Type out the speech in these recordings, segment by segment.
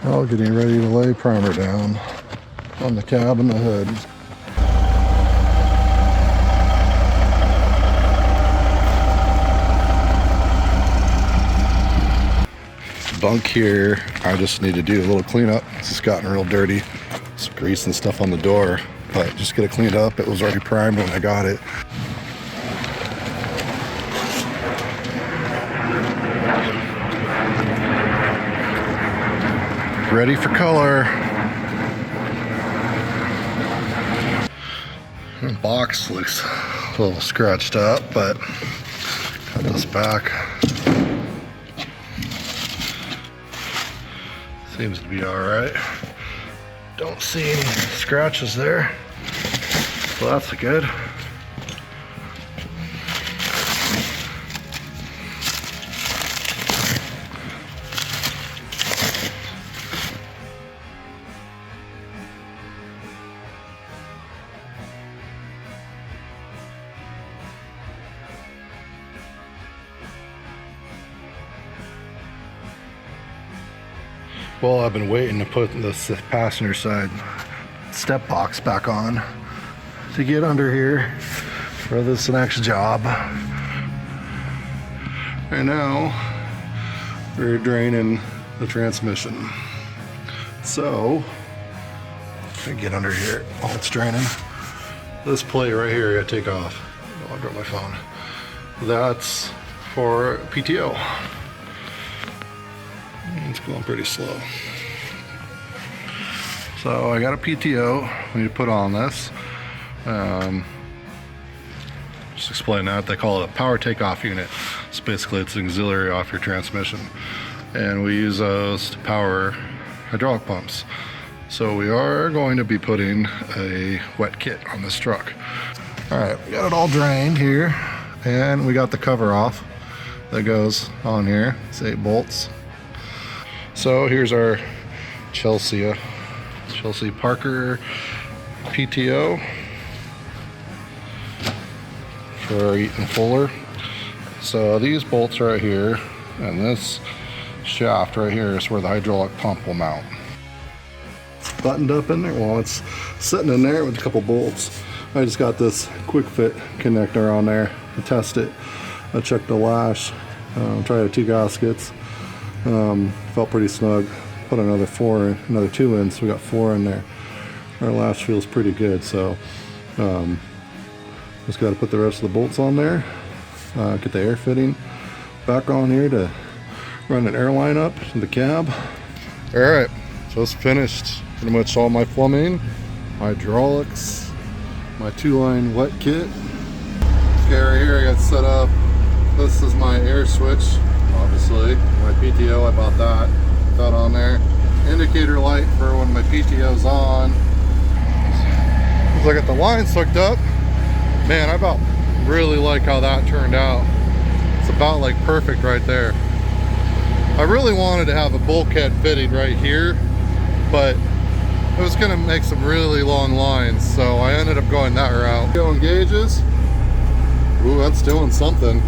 All getting ready to lay primer down on the cab and the hood. Bunk here, I just need to do a little cleanup. It's just gotten real dirty. Some grease and stuff on the door, but just get it cleaned up. It was already primed when I got it. Ready for color. The box looks a little scratched up, but cut this back. Seems to be all right. Don't see any scratches there, so that's good. Well, I've been waiting to put this passenger side step box back on to get under here for this next job. Right now, we're draining the transmission. So, I get under here while it's draining. This plate right here, I gotta take off. Oh, I dropped my phone. That's for PTO. It's going pretty slow. So I got a PTO we need to put on this. Just explain that. They call it a power takeoff unit. So basically it's an auxiliary off your transmission. And we use those to power hydraulic pumps. So we are going to be putting a wet kit on this truck. All right, we got it all drained here. And we got the cover off that goes on here. It's 8 bolts. So here's our Chelsea Parker PTO for our Eaton Fuller. So these bolts right here and this shaft right here is where the hydraulic pump will mount. It's buttoned up in there. Well, it's sitting in there with a couple bolts. I just got this quick fit connector on there to test it. I checked the lash, tried the 2 gaskets. Felt pretty snug. Put another 2 in, so we got 4 in there. Our lash feels pretty good, so just got to put the rest of the bolts on there. Get the air fitting back on here to run an air line up to the cab. All right, just finished pretty much all my plumbing, my hydraulics, my 2-line wet kit. Okay, right here I got set up. This is my air switch. Obviously, my PTO, I bought that on there. Indicator light for when my PTO's on. As I got the lines hooked up, man, I about really like how that turned out. It's about like perfect right there. I really wanted to have a bulkhead fitting right here, but it was gonna make some really long lines, so I ended up going that route. Going gauges. Ooh, that's doing something.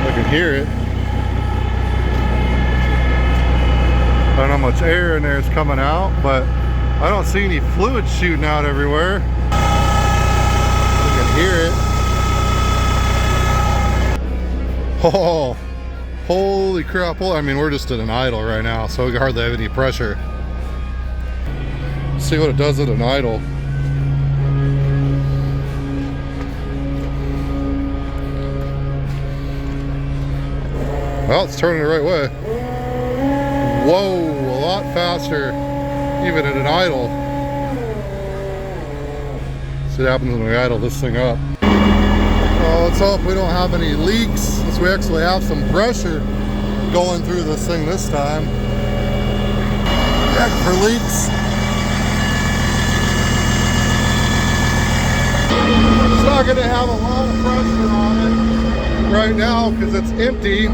I can hear it. I don't know how much air in there is coming out, but I don't see any fluid shooting out everywhere. I can hear it. Oh, holy crap. Well, I mean, we're just at an idle right now, so we hardly have any pressure. Let's see what it does at an idle. Well, it's turning the right way. Whoa, a lot faster, even at an idle. See what happens when we idle this thing up. Well, let's hope we don't have any leaks, since we actually have some pressure going through this thing this time. Check for leaks. It's not going to have a lot of pressure on it right now because it's empty.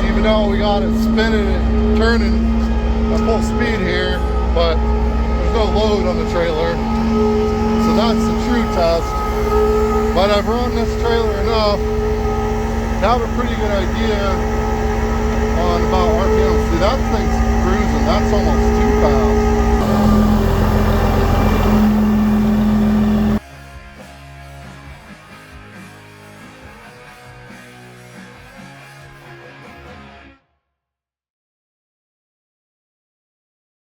Even though we got it spinning and turning at full speed here, but there's no load on the trailer. So that's the true test. But I've run this trailer enough to have a pretty good idea on about RPM